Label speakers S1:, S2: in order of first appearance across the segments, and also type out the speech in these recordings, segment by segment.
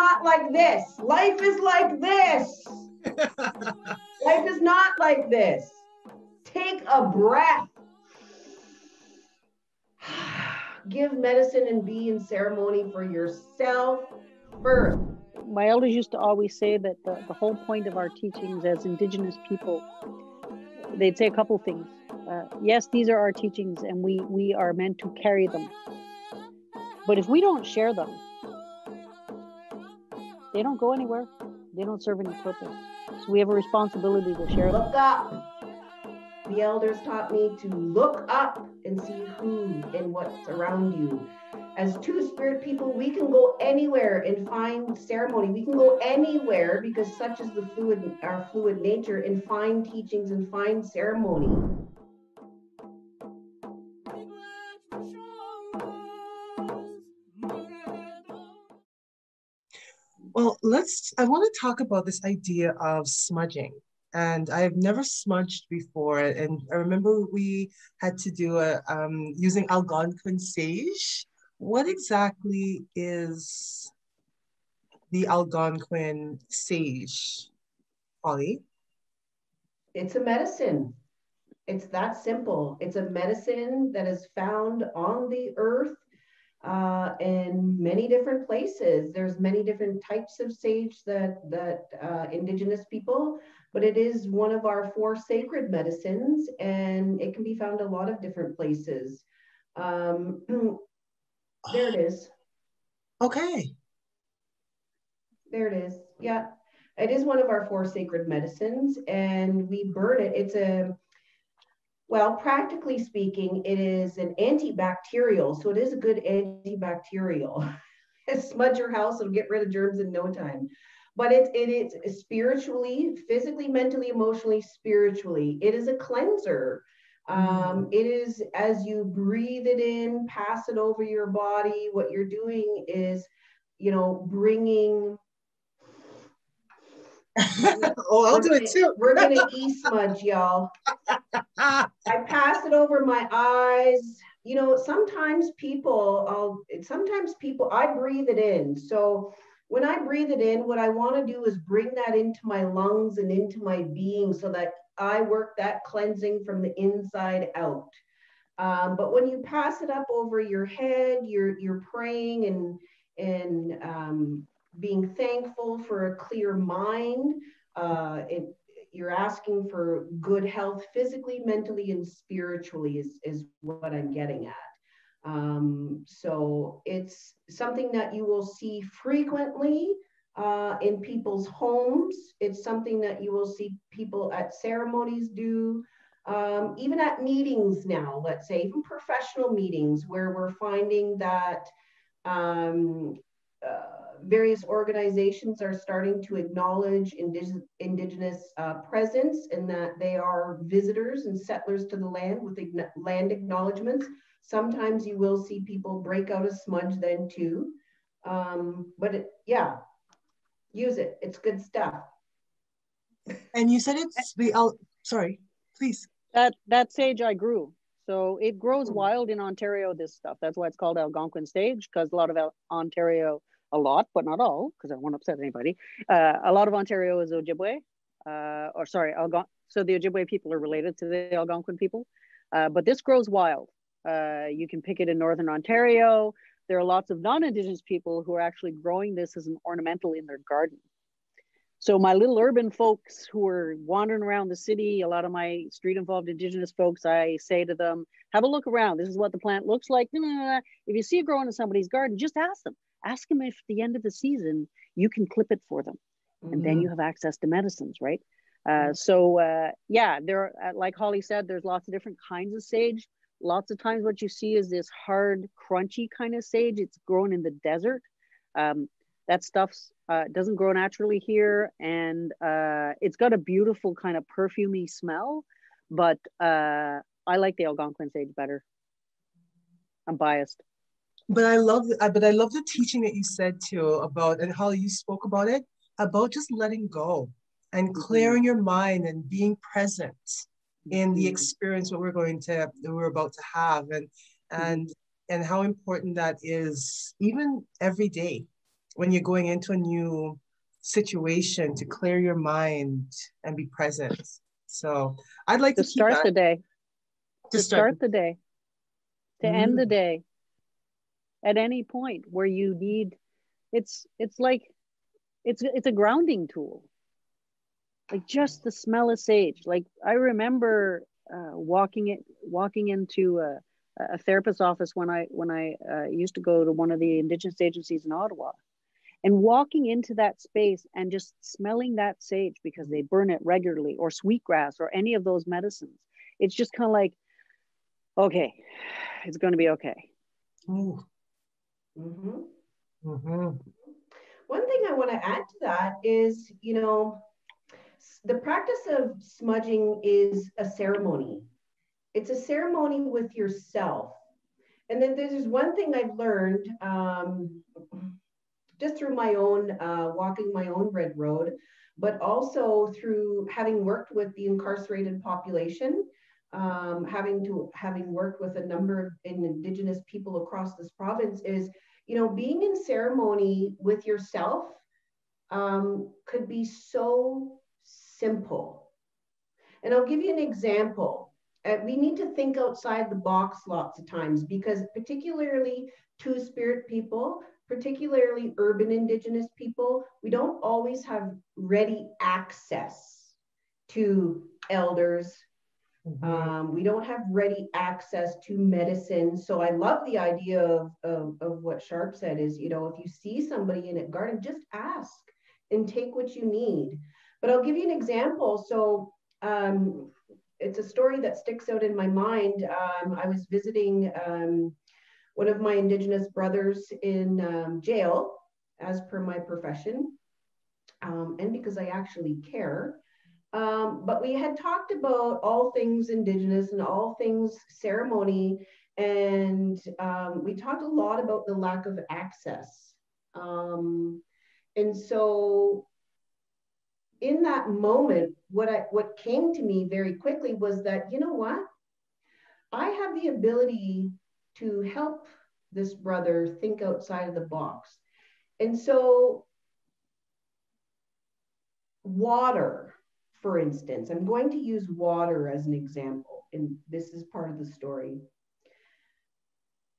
S1: not like this. Life is like this. Life is not like this. Take a breath. Give medicine and be in ceremony for yourself first.
S2: My elders used to always say that the whole point of our teachings as Indigenous people, they'd say a couple things. Yes, these are our teachings and we are meant to carry them. But if we don't share them, they don't go anywhere. They don't serve any purpose. So we have a responsibility to share them.
S1: Look up. The elders taught me to look up and see who and what's around you. As two spirit people, we can go anywhere and find ceremony. We can go anywhere because such is our fluid nature, and find teachings and find ceremony.
S3: Well, I want to talk about this idea of smudging. And I've never smudged before. And I remember we had to do using Algonquin Sage. What exactly is the Algonquin Sage, Hollee?
S1: It's a medicine. It's that simple. It's a medicine that is found on the earth in many different places. There's many different types of sage that Indigenous people, but it is one of our 4 sacred medicines, and it can be found a lot of different places. There it is.
S3: Okay.
S1: There it is. Yeah, it is one of our 4 sacred medicines, and we burn it. Well, practically speaking, it is an antibacterial. So it is a good antibacterial. Smudge your house, it'll get rid of germs in no time. But it's spiritually, physically, mentally, emotionally, spiritually. It is a cleanser. It is, as you breathe it in, pass it over your body, what you're doing is, bringing...
S3: Oh, I'll do it too.
S1: We're gonna e-smudge, y'all. I pass it over my eyes. Sometimes I breathe it in. So when I breathe it in, what I want to do is bring that into my lungs and into my being so that I work that cleansing from the inside out. But when you pass it up over your head, you're praying and being thankful for a clear mind. You're asking for good health physically, mentally, and spiritually is what I'm getting at. So it's something that you will see frequently in people's homes. It's something that you will see people at ceremonies do, even at meetings now, let's say, even professional meetings where we're finding that various organizations are starting to acknowledge Indigenous presence, and that they are visitors and settlers to the land with land acknowledgements. Sometimes you will see people break out a smudge then too. But use it. It's good stuff.
S3: And you said it's sorry, please.
S2: That sage I grew. So it grows wild in Ontario, this stuff. That's why it's called Algonquin Sage, because a lot of Ontario, a lot, but not all, because I won't upset anybody. A lot of Ontario is Ojibwe, so the Ojibwe people are related to the Algonquin people. But this grows wild. You can pick it in Northern Ontario. There are lots of non-Indigenous people who are actually growing this as an ornamental in their garden. So my little urban folks who are wandering around the city, a lot of my street-involved Indigenous folks, I say to them, have a look around. This is what the plant looks like. If you see it growing in somebody's garden, just ask them. Ask them if at the end of the season, you can clip it for them. And then you have access to medicines, right? There are, like Hollee said, there's lots of different kinds of sage. Lots of times what you see is this hard, crunchy kind of sage. It's grown in the desert. That stuff doesn't grow naturally here. And it's got a beautiful kind of perfumey smell. But I like the Algonquin sage better. I'm biased.
S3: But I love the teaching that you said too about, and how you spoke about it, about just letting go and clearing your mind and being present in the experience we're about to have, and how important that is, even every day, when you're going into a new situation, to clear your mind and be present. So I'd like to keep
S2: start
S3: that.
S2: the day. To start the day. To end the day. At any point where you need, it's like, it's a grounding tool. Like just the smell of sage. Like I remember walking into a therapist's office when I used to go to one of the Indigenous agencies in Ottawa, and walking into that space and just smelling that sage, because they burn it regularly, or sweetgrass, or any of those medicines. It's just kind of like, okay, it's going to be okay.
S1: Ooh. One thing I want to add to that is, the practice of smudging is a ceremony. It's a ceremony with yourself. And then there's one thing I've learned just through my own, walking my own red road, but also through having worked with the incarcerated population, having worked with a number of Indigenous people across this province, is, being in ceremony with yourself could be so simple. And I'll give you an example. We need to think outside the box lots of times, because particularly Two-Spirit people, particularly urban Indigenous people, we don't always have ready access to elders. We don't have ready access to medicine. So I love the idea of what Sharp said is, if you see somebody in a garden, just ask and take what you need. But I'll give you an example. So it's a story that sticks out in my mind. I was visiting one of my Indigenous brothers in jail, as per my profession, and because I actually care. But we had talked about all things Indigenous and all things ceremony, and we talked a lot about the lack of access. And so in that moment, what came to me very quickly was that, you know what? I have the ability to help this brother think outside of the box. And so water, for instance, I'm going to use water as an example, and this is part of the story.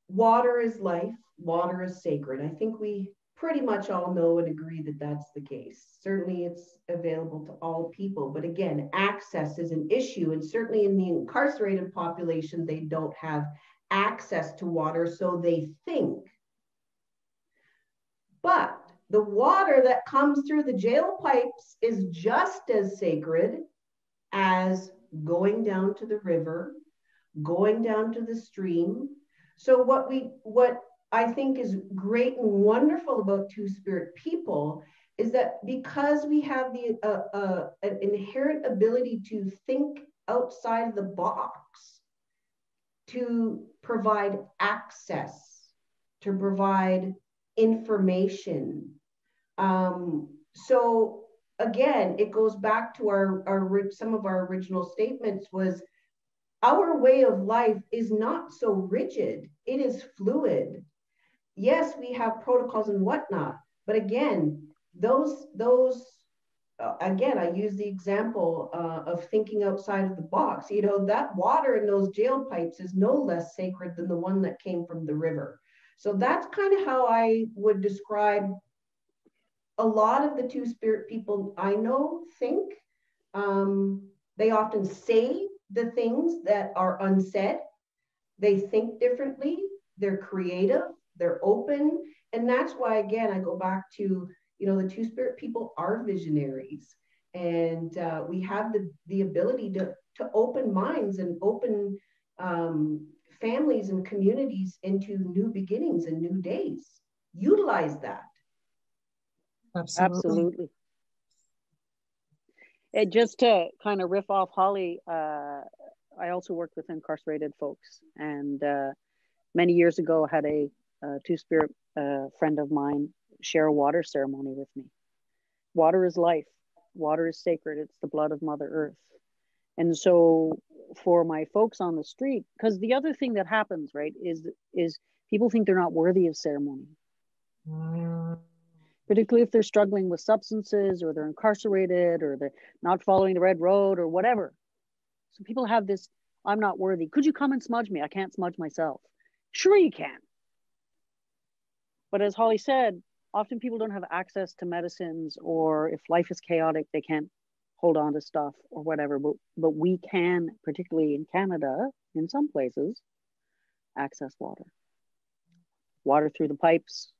S1: Water is life, water is sacred. I think we pretty much all know and agree that that's the case. Certainly it's available to all people, but again, access is an issue, and certainly in the incarcerated population, they don't have access to water, so they think. But the water that comes through the jail pipes is just as sacred as going down to the river, going down to the stream. So what I think is great and wonderful about Two-Spirit people is that because we have an inherent ability to think outside the box, to provide access, to provide information. So again, it goes back to some of our original statements was, our way of life is not so rigid, it is fluid. Yes, we have protocols and whatnot, but again, again, I use the example of thinking outside of the box. That water in those jail pipes is no less sacred than the one that came from the river. So that's kind of how I would describe a lot of the Two-Spirit people I know think. They often say the things that are unsaid. They think differently. They're creative. They're open. And that's why, again, I go back to, the Two-Spirit people are visionaries. And we have the ability to open minds and open families and communities into new beginnings and new days. Utilize that.
S2: Absolutely. And just to kind of riff off Hollee, I also worked with incarcerated folks, and many years ago had a Two-Spirit friend of mine share a water ceremony with me. Water is life. Water is sacred. It's the blood of Mother Earth. And so for my folks on the street, because the other thing that happens, right, is people think they're not worthy of ceremony. particularly if they're struggling with substances or they're incarcerated or they're not following the red road or whatever. So people have this, I'm not worthy. Could you come and smudge me? I can't smudge myself. Sure you can. But as Hollee said, often people don't have access to medicines, or if life is chaotic, they can't hold on to stuff or whatever. But we can, particularly in Canada, in some places, access water. Water through the pipes,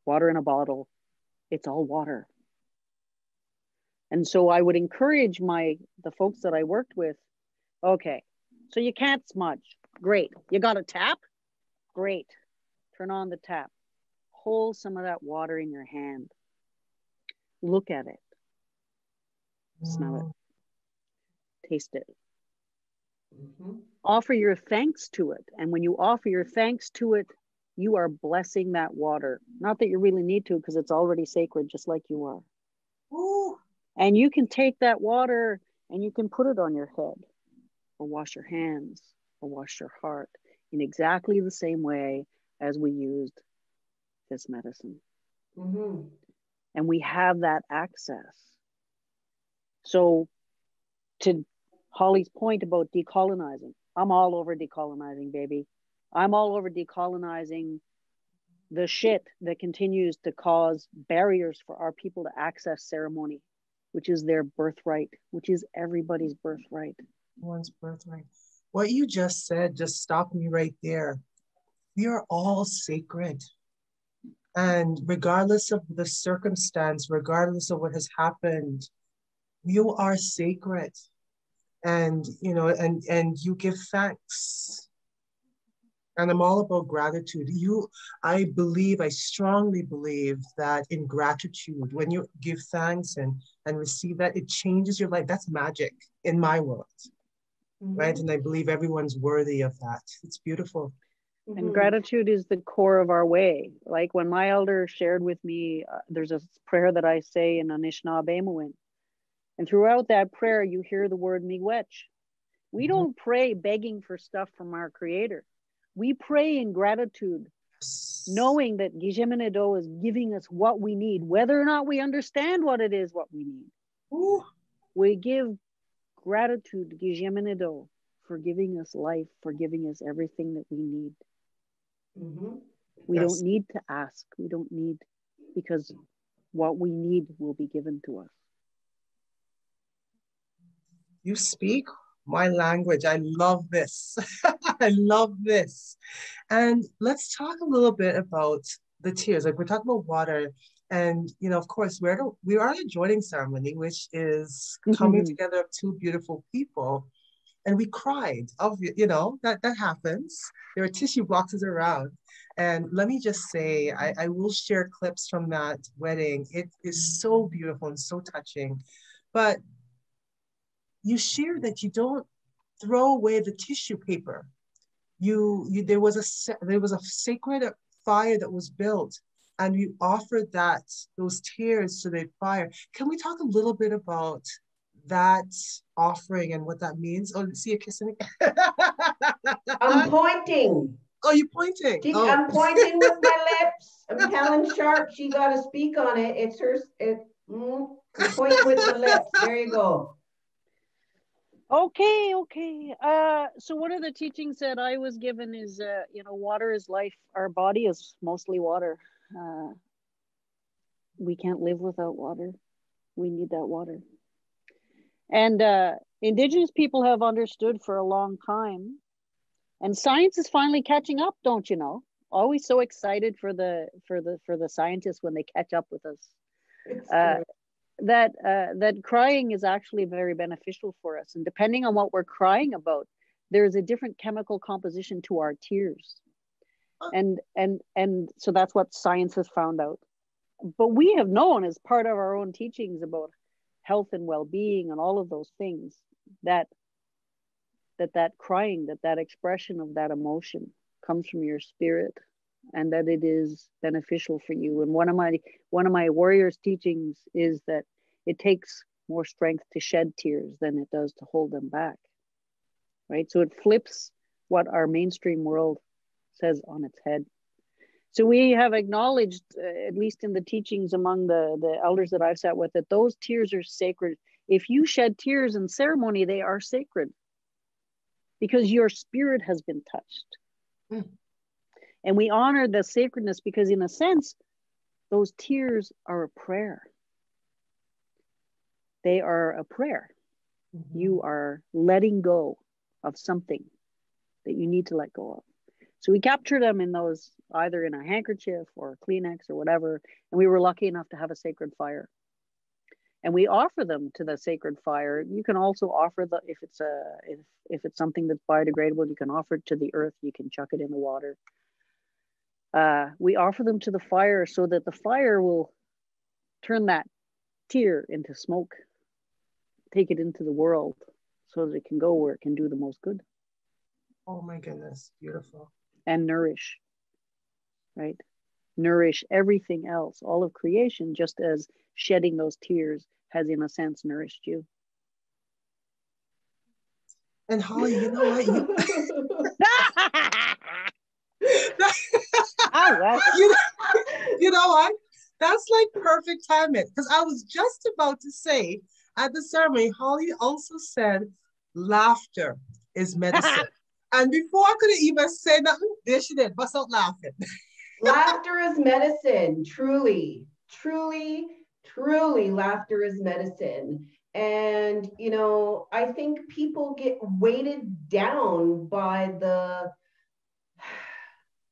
S2: water in a bottle. It's all water. And so I would encourage the folks that I worked with, okay, so you can't smudge. Great. You got a tap? Great. Turn on the tap. Hold some of that water in your hand. Look at it. Smell it. Taste it. Offer your thanks to it. And when you offer your thanks to it, you are blessing that water. Not that you really need to, because it's already sacred, just like you are.
S3: Ooh.
S2: And you can take that water and you can put it on your head, or wash your hands, or wash your heart in exactly the same way as we used this medicine. And we have that access. So to Holly's point about decolonizing, I'm all over decolonizing, baby. I'm all over decolonizing the shit that continues to cause barriers for our people to access ceremony, which is their birthright, which is everybody's birthright.
S3: One's birthright. What you just said just stopped me right there. We are all sacred. And regardless of the circumstance, regardless of what has happened, you are sacred. And, you know, and you give thanks. And I'm all about gratitude. I strongly believe that in gratitude, when you give thanks and receive that, it changes your life. That's magic in my world, right? And I believe everyone's worthy of that. It's beautiful.
S2: And gratitude is the core of our way. Like when my elder shared with me, there's a prayer that I say in Anishinaabe. And throughout that prayer, you hear the word miigwech. We don't pray begging for stuff from our creator. We pray in gratitude, knowing that Gijiminido is giving us what we need, whether or not we understand what it is, what we need.
S3: Ooh.
S2: We give gratitude to Gijiminido for giving us life, for giving us everything that we need. We don't need to ask. We don't need, because what we need will be given to us.
S3: You speak my language. I love this. I love this. And let's talk a little bit about the tears. Like we're talking about water. And, you know, of course, we are at a joining ceremony, which is coming together of two beautiful people. And we cried. You know, that happens. There are tissue boxes around. And let me just say, I will share clips from that wedding. It is so beautiful and so touching. But you share that you don't throw away the tissue paper. There was a sacred fire that was built, and you offered those tears to the fire. Can we talk a little bit about that offering and what that means? Oh, see you kissing me.
S1: I'm pointing.
S3: Oh, you're pointing. Oh.
S1: I'm pointing with my lips. I'm telling Sharp she got to speak on it. It's hers. I'm pointing with my lips. There you go.
S2: Okay. So one of the teachings that I was given is, water is life. Our body is mostly water. We can't live without water. We need that water. And Indigenous people have understood for a long time. And science is finally catching up, don't you know? Always so excited for the scientists when they catch up with us. That crying is actually very beneficial for us. And depending on what we're crying about, there's a different chemical composition to our tears. And so that's what science has found out. But we have known as part of our own teachings about health and well-being and all of those things, that crying, that expression of that emotion comes from your spirit, and that it is beneficial for you. And one of my warriors' teachings is that it takes more strength to shed tears than it does to hold them back, right? So it flips what our mainstream world says on its head. So we have acknowledged, at least in the teachings among the elders that I've sat with, that those tears are sacred. If you shed tears in ceremony, they are sacred because your spirit has been touched.
S3: Mm.
S2: And we honor the sacredness because, in a sense, those tears are a prayer. They are a prayer. Mm-hmm. You are letting go of something that you need to let go of. So we capture them in those, either in a handkerchief or a Kleenex or whatever. And we were lucky enough to have a sacred fire. And we offer them to the sacred fire. You can also offer the, if it's something that's biodegradable, you can offer it to the earth. You can chuck it in the water. We offer them to the fire so that the fire will turn that tear into smoke, take it into the world so that it can go where it can do the most good.
S3: Oh my goodness, beautiful.
S2: And nourish, right? Nourish everything else, all of creation, just as shedding those tears has, in a sense, nourished you.
S3: And Holly, you know what? You know what? That's like perfect timing, because I was just about to say at the ceremony, Holly also said laughter is medicine. And before I could even say nothing, there she did, bust out laughing.
S1: Laughter is medicine, truly, truly, truly, laughter is medicine. And, you know, I think people get weighted down by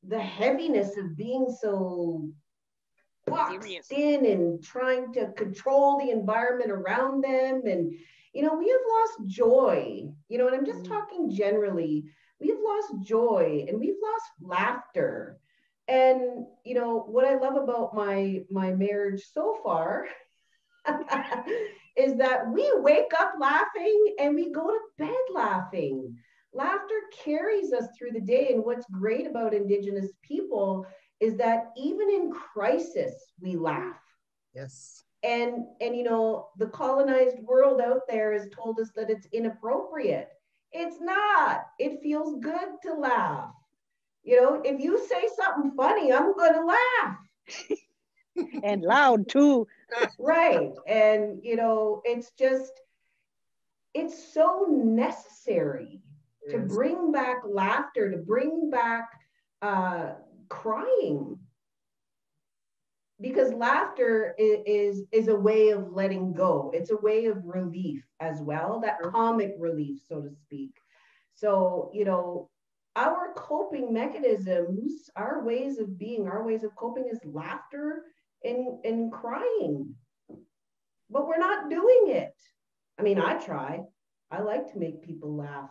S1: the heaviness of being so boxed in and trying to control the environment around them. And, you know, we have lost joy, you know, and I'm just talking generally. We've lost joy and we've lost laughter. And, you know, what I love about my marriage so far is that we wake up laughing and we go to bed laughing. Laughter carries us through the day. And what's great about Indigenous people is that even in crisis, we laugh.
S3: Yes.
S1: And you know, the colonized world out there has told us that it's inappropriate. It's not. It feels good to laugh. You know, if you say something funny, I'm going to laugh.
S2: And loud too.
S1: Right. And, you know, it's so necessary to bring back laughter, to bring back crying. Because laughter is a way of letting go. It's a way of relief as well, that comic relief, so to speak. So, you know, our coping mechanisms, our ways of being, our ways of coping is laughter and crying. But we're not doing it. I mean, I try. I like to make people laugh.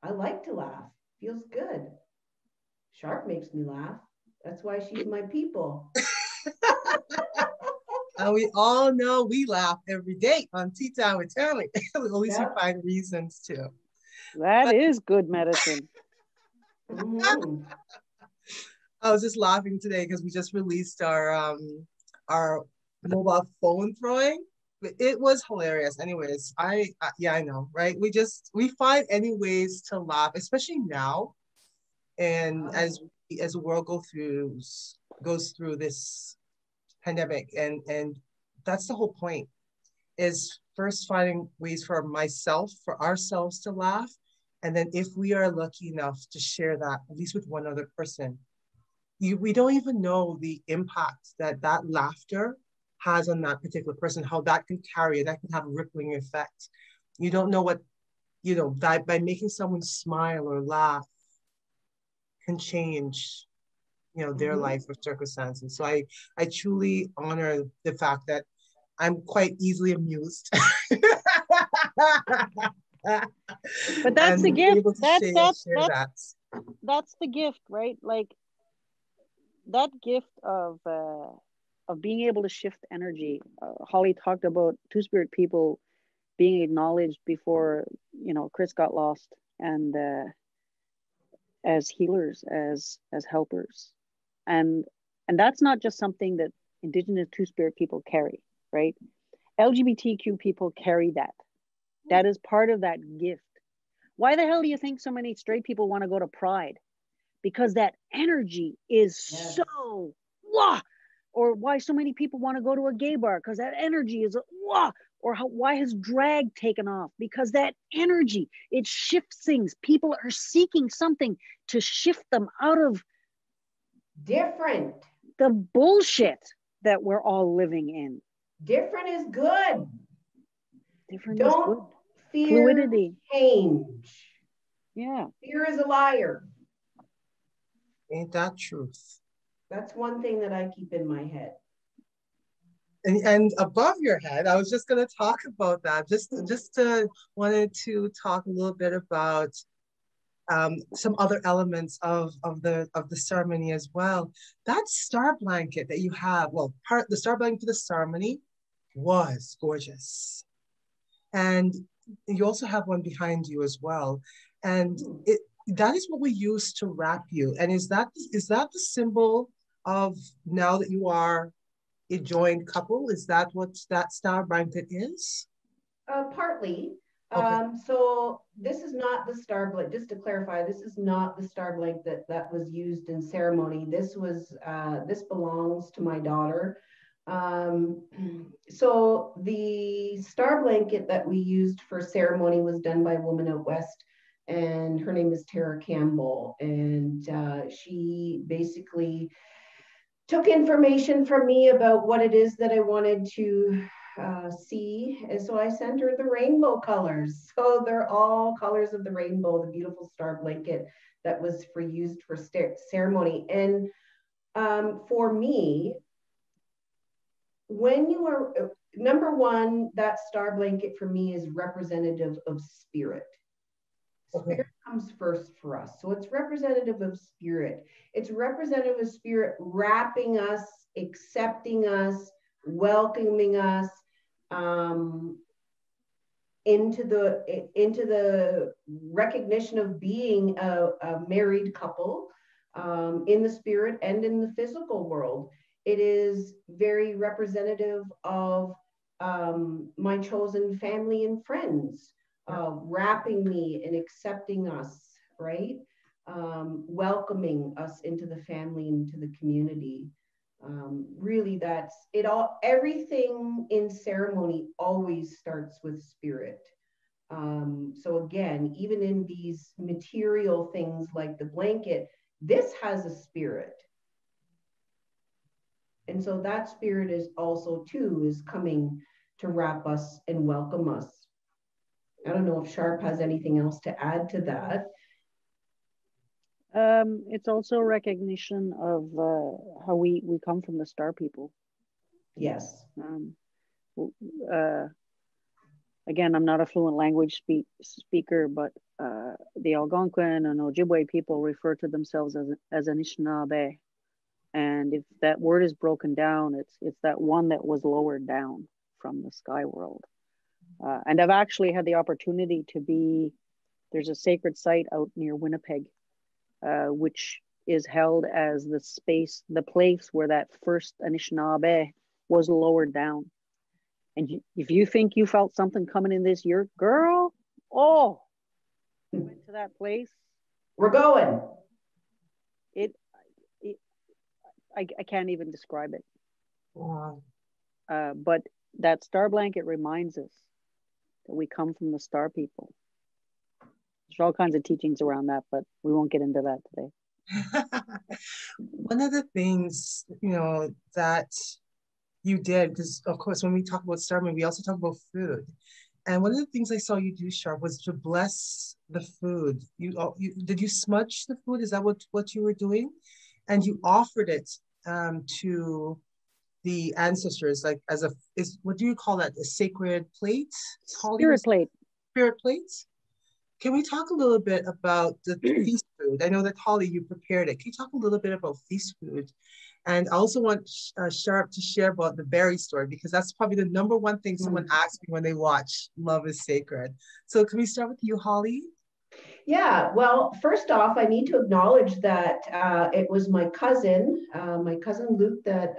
S1: I like to laugh. Feels good. Sharp makes me laugh. That's why she's my people.
S3: And we all know we laugh every day on Tea Time with Tammie. At least we find reasons to.
S2: That is good medicine.
S1: Mm-hmm.
S3: I was just laughing today because we just released our mobile phone throwing. It was hilarious. Anyways, I know, right? We find any ways to laugh, especially now. And as the world goes through this pandemic, and that's the whole point, is first finding ways for ourselves to laugh. And then if we are lucky enough to share that, at least with one other person, we don't even know the impact that laughter has on that particular person, how that can that can have a rippling effect. You don't know what, you know, that by making someone smile or laugh can change, you know, their life or circumstances. So I truly honor the fact that I'm quite easily amused.
S2: But that's the gift. That's the gift, right? Like that gift of being able to shift energy. Holly talked about Two-Spirit people being acknowledged before, you know, Chris got lost, and as healers, as helpers, and that's not just something that Indigenous Two-Spirit people carry, right? LGBTQ people carry that. That is part of that gift. Why the hell do you think so many straight people want to go to Pride? because that energy is
S1: Yes.
S2: so wah. Or why so many people want to go to a gay bar, because that energy is wah. Or why has drag taken off? Because that energy, it shifts things. People are seeking something to shift them out of
S1: Different.
S2: the bullshit that we're all living in.
S1: Different is good.
S2: Different is good.
S1: Don't fear
S2: Fluidity.
S1: change.
S2: Yeah.
S1: Fear is a liar.
S3: Ain't that truth?
S1: That's one thing that I keep in my head.
S3: And above your head, I was just going to talk about that. Just wanted to talk a little bit about some other elements of the ceremony as well. That star blanket that you have, well, the star blanket for the ceremony was gorgeous, and you also have one behind you as well, and that is what we use to wrap you. And is that the symbol of now that you are a joined couple? Is that what that star blanket is?
S1: Partly.
S3: Okay.
S1: So this is not the star blanket. Just to clarify, this is not the star blanket that was used in ceremony. This belongs to my daughter. So the star blanket that we used for ceremony was done by a woman out west, and her name is Tara Campbell, and she basically took information from me about what it is that I wanted to see. And so I sent her the rainbow colors. So they're all colors of the rainbow, the beautiful star blanket that was used for ceremony. And for me, when you are, number one, that star blanket for me is representative of spirit. Spirit comes first for us. So it's representative of spirit. It's representative of spirit wrapping us, accepting us, welcoming us into the recognition of being a married couple in the spirit and in the physical world. It is very representative of my chosen family and friends. Wrapping me and accepting us, right? Welcoming us into the family, into the community. Really, that's it all. Everything in ceremony always starts with spirit. So again, even in these material things like the blanket, this has a spirit. And so that spirit is also too is coming to wrap us and welcome us. I don't know if Sharp has anything else to add to that.
S2: It's also recognition of how we come from the star people.
S1: Yes.
S2: Again, I'm not a fluent language speaker, but the Algonquin and Ojibwe people refer to themselves as Anishinaabe. And if that word is broken down, it's that one that was lowered down from the sky world. And I've actually had the opportunity there's a sacred site out near Winnipeg, which is held as the place where that first Anishinaabe was lowered down. And if you think you felt something coming in this year, girl, you went to that place.
S1: We're going.
S2: I can't even describe it.
S3: Wow.
S2: But that star blanket reminds us that we come from the star people. There's all kinds of teachings around that, but we won't get into that today.
S3: One of the things, that you did, because of course, when we talk about ceremony, we also talk about food. And one of the things I saw you do, Sharp, was to bless the food. Did you smudge the food? Is that what you were doing? And you offered it to the ancestors, like what do you call that? A sacred plate?
S2: Spirit plate.
S3: Spirit plates? Can we talk a little bit about the feast food? I know that Hollee, you prepared it. Can you talk a little bit about feast food? And I also want Sharp to share about the berry story, because that's probably the number one thing someone asks me when they watch Love is Sacred. So can we start with you, Hollee?
S1: Yeah, well, first off, I need to acknowledge that it was my cousin Luke, that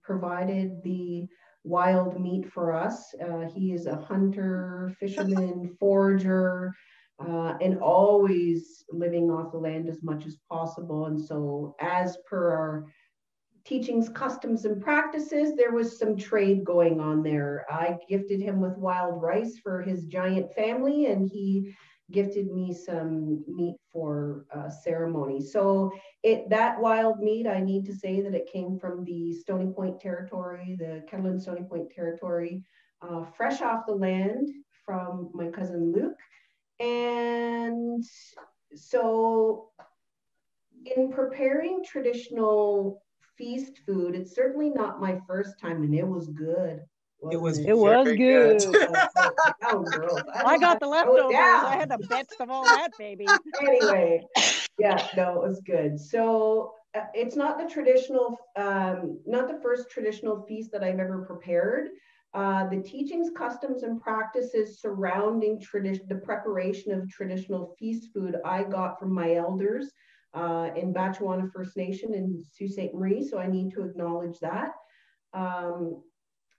S1: provided the wild meat for us. He is a hunter, fisherman, forager, and always living off the land as much as possible. And so, as per our teachings, customs, and practices, there was some trade going on there. I gifted him with wild rice for his giant family, and he gifted me some meat for ceremony. So that wild meat, I need to say that it came from the Stony Point territory, the Kettle and Stony Point territory, fresh off the land from my cousin Luke. And so in preparing traditional feast food, it's certainly not my first time, and it was good.
S3: It was
S2: It was
S3: very
S2: good.
S1: Down, girls.
S2: I got the leftovers. I
S1: Down.
S2: had the best of all that, baby.
S1: Anyway, yeah, no, it was good. So it's not the traditional, not the first traditional feast that I've ever prepared. The teachings, customs, and practices surrounding the preparation of traditional feast food I got from my elders in Batchewana First Nation in Sault Ste. Marie. So I need to acknowledge that.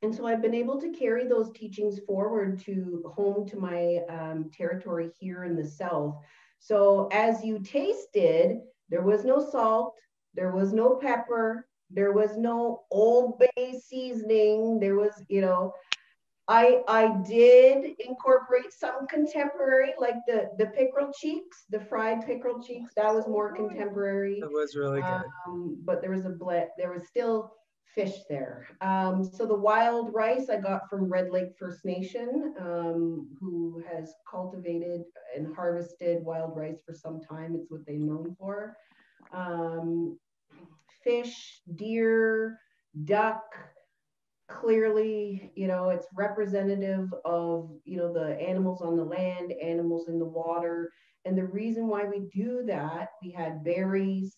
S1: And so I've been able to carry those teachings forward to home to my territory here in the South. So as you tasted, there was no salt, there was no pepper, there was no Old Bay seasoning. There was, I did incorporate some contemporary, like the pickerel cheeks, the fried pickerel cheeks. That was more contemporary.
S3: It was really good.
S1: But there was there was still fish there. So the wild rice I got from Red Lake First Nation, who has cultivated and harvested wild rice for some time. It's what they're known for. Fish, deer, duck, clearly, it's representative of, the animals on the land, animals in the water. And the reason why we do that, we had berries,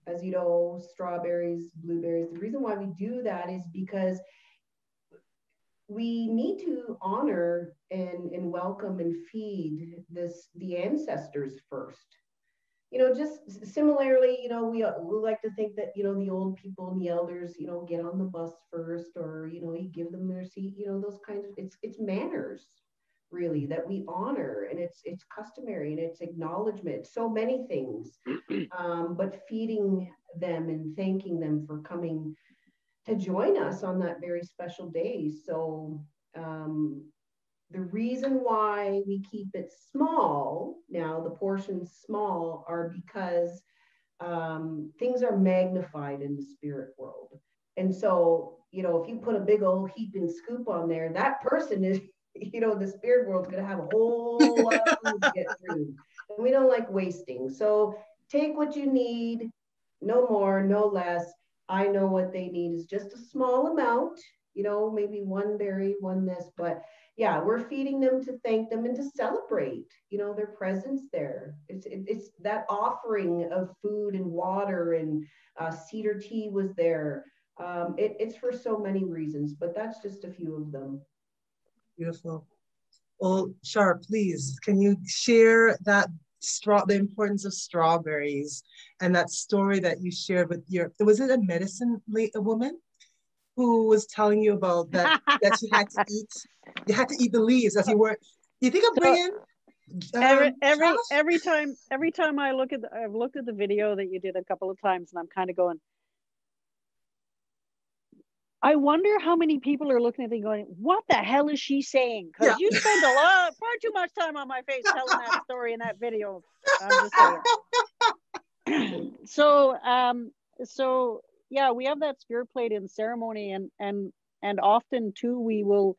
S1: as you know, strawberries, blueberries. The reason why we do that is because we need to honor and welcome and feed the ancestors first. Just similarly, we like to think that, the old people and the elders, get on the bus first, or, you give them their seat, those kinds of, it's manners really that we honor, and it's customary, and it's acknowledgement, so many things, but feeding them and thanking them for coming to join us on that very special day. So, the reason why we keep it small now, the portions small, are because things are magnified in the spirit world. And so, if you put a big old heaping scoop on there, that person is, the spirit world's going to have a whole lot of food to get through. And we don't like wasting. So take what you need, no more, no less. I know what they need is just a small amount, maybe one berry, one this, but yeah, we're feeding them to thank them and to celebrate, their presence there. It's that offering of food and water, and cedar tea was there. It's for so many reasons, but that's just a few of them.
S3: Beautiful. Well, Sharp, please, can you share the importance of strawberries and that story that you shared with was it a medicine woman who was telling you about that you had to eat the leaves as you were. You think I'm bringing
S2: every time I've looked at the video that you did a couple of times, and I'm kind of going, I wonder how many people are looking at it going, what the hell is she saying? Because you spend far too much time on my face telling that story in that video. I'm just saying. So yeah, we have that spirit plate in ceremony, and often too we will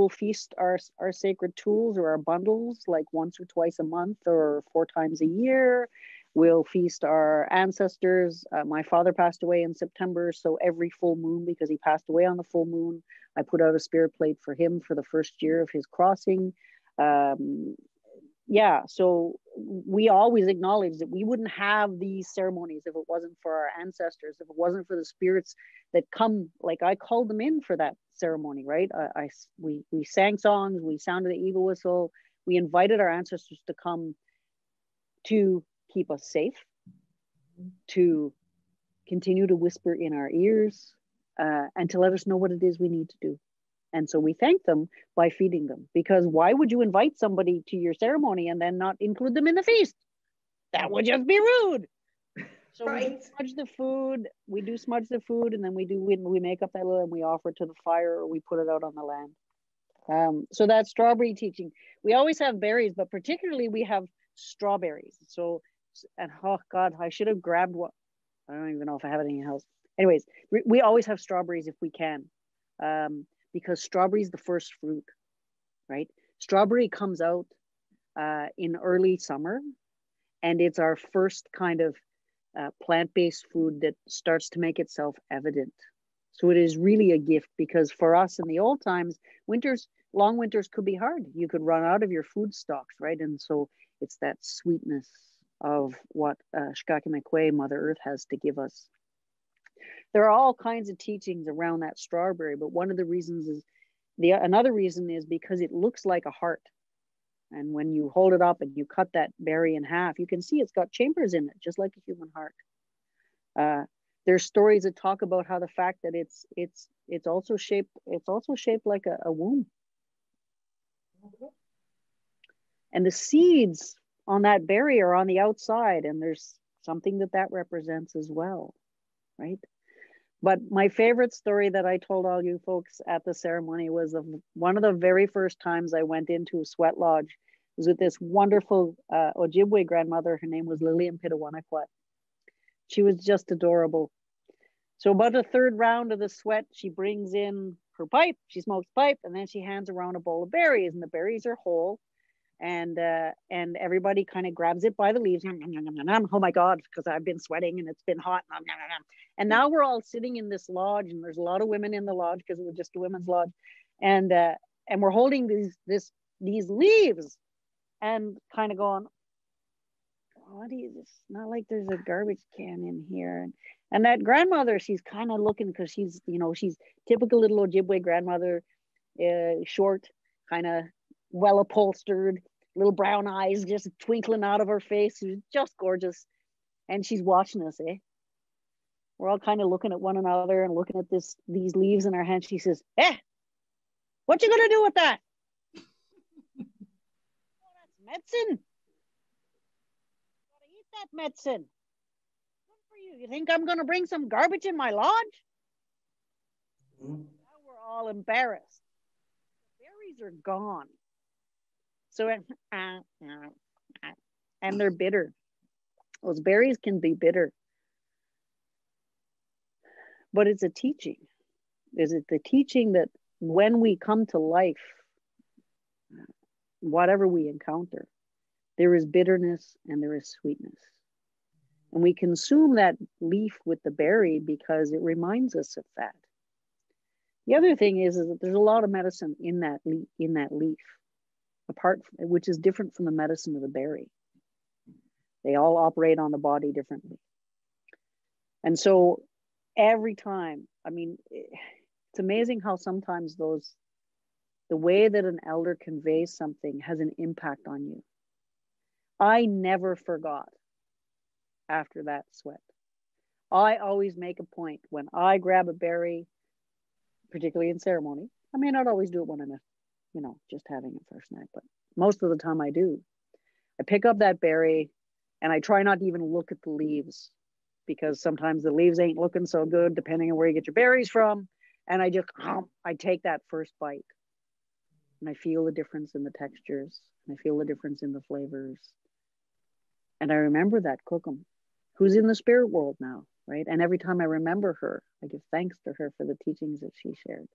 S2: feast our sacred tools or our bundles like once or twice a month or 4 times a year. We'll feast our ancestors. My father passed away in September, so every full moon, because he passed away on the full moon, I put out a spirit plate for him for the first year of his crossing. Yeah, so we always acknowledge that we wouldn't have these ceremonies if it wasn't for our ancestors, if it wasn't for the spirits that come, like I called them in for that ceremony, right? We sang songs, we sounded the eagle whistle, we invited our ancestors to come to keep us safe, to continue to whisper in our ears, and to let us know what it is we need to do. And so we thank them by feeding them, because why would you invite somebody to your ceremony and then not include them in the feast? That would just be rude. So
S1: Right.
S2: we do smudge the food. We do smudge the food, and then we make up that little and we offer it to the fire, or we put it out on the land. So that's strawberry teaching. We always have berries, but particularly we have strawberries. So, and oh God, I should have grabbed one. I don't even know if I have it in the house. Anyways, we always have strawberries if we can, because strawberry is the first fruit, right? Strawberry comes out in early summer, and it's our first kind of plant-based food that starts to make itself evident. So it is really a gift, because for us in the old times, long winters could be hard. You could run out of your food stocks, right? And so it's that sweetness of what Shkakamekwe, Mother Earth, has to give us. There are all kinds of teachings around that strawberry, but one of the reasons is, another reason is because it looks like a heart. And when you hold it up and you cut that berry in half, you can see it's got chambers in it, just like a human heart. There's stories that talk about how the fact that it's also shaped like a womb. And the seeds on that berry are on the outside, and there's something that represents as well, right? But my favorite story that I told all you folks at the ceremony was one of the very first times I went into a sweat lodge. It was with this wonderful Ojibwe grandmother. Her name was Lillian Pitawanakwat. She was just adorable. So about the third round of the sweat, she brings in her pipe, she smokes pipe, and then she hands around a bowl of berries, and the berries are whole. And everybody kind of grabs it by the leaves. Oh my God, because I've been sweating and it's been hot. And now we're all sitting in this lodge, and there's a lot of women in the lodge because it was just a women's lodge. And we're holding these leaves and kind of going, what is this? Not like there's a garbage can in here. And that grandmother, she's kind of looking, because she's typical little Ojibwe grandmother, short, kind of well upholstered, little brown eyes just twinkling out of her face. She's just gorgeous. And she's watching us, eh? We're all kind of looking at one another and looking at these leaves in our hands. She says, what you gonna do with that? Oh, that's medicine. Gotta eat that medicine. Good for you. You think I'm gonna bring some garbage in my lodge? Now we're all embarrassed. The berries are gone. So, and they're bitter. Those berries can be bitter. But it's a teaching. Is it the teaching that when we come to life, whatever we encounter, there is bitterness and there is sweetness. And we consume that leaf with the berry because it reminds us of that. The other thing is that there's a lot of medicine in that leaf, which is different from the medicine of the berry. They all operate on the body differently. And so every time, it's amazing how sometimes the way that an elder conveys something has an impact on you. I never forgot after that sweat. I always make a point when I grab a berry, particularly in ceremony. I may not always do it when I'm just having a first night, but most of the time I do. I pick up that berry and I try not to even look at the leaves, because sometimes the leaves ain't looking so good depending on where you get your berries from. And I take that first bite and I feel the difference in the textures, and I feel the difference in the flavors. And I remember that Kokum, who's in the spirit world now, right? And every time I remember her, I give thanks to her for the teachings that she shared.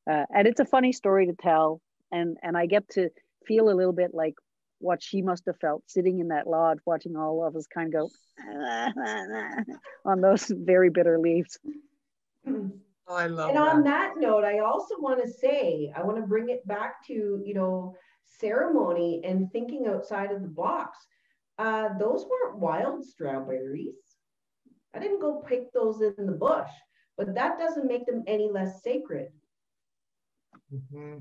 S2: And it's a funny story to tell. And I get to feel a little bit like what she must have felt sitting in that lodge, watching all of us kind of go on those very bitter leaves.
S3: Oh, I love
S1: and
S3: that.
S1: on that note, I also want to say, I want to bring it back to, ceremony and thinking outside of the box. Those weren't wild strawberries. I didn't go pick those in the bush, but that doesn't make them any less sacred.
S3: Mm-hmm.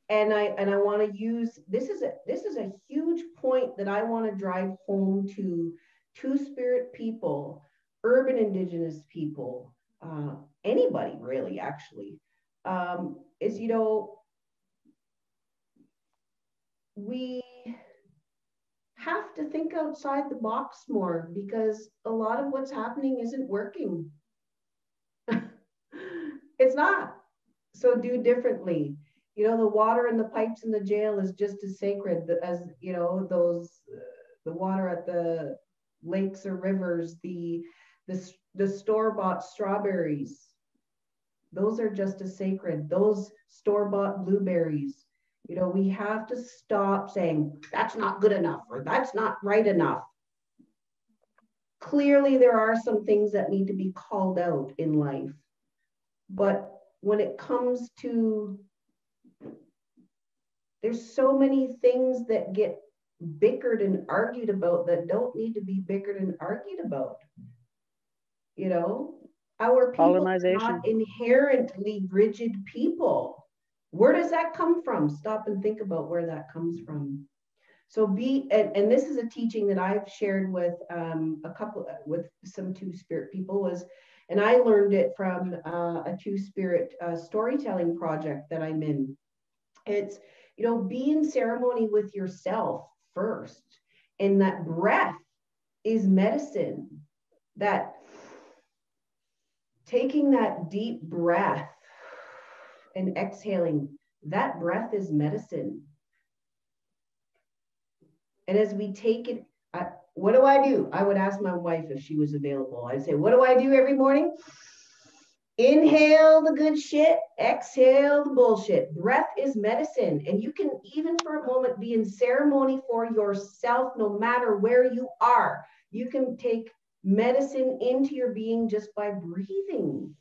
S1: And I want to use, this is a huge point that I want to drive home to Two-Spirit people, urban Indigenous people, anybody really, actually. is, we have to think outside the box more, because a lot of what's happening isn't working. It's not. So do differently. The water in the pipes in the jail is just as sacred as, the water at the lakes or rivers, the store-bought strawberries. Those are just as sacred. Those store-bought blueberries. We have to stop saying, that's not good enough, or that's not right enough. Clearly, there are some things that need to be called out in life. But when it comes to, there's so many things that get bickered and argued about that don't need to be bickered and argued about. Our people are not inherently rigid people. Where does that come from? Stop and think about where that comes from. So and this is a teaching that I've shared with with some Two-Spirit people, and I learned it from a Two-Spirit storytelling project that I'm in. It's, be in ceremony with yourself first. And that breath is medicine. That taking that deep breath and exhaling, that breath is medicine. And as we take it, what do I do? I would ask my wife if she was available. I'd say, what do I do every morning? Inhale the good shit, exhale the bullshit. Breath is medicine. And you can, even for a moment, be in ceremony for yourself, no matter where you are. You can take medicine into your being just by breathing.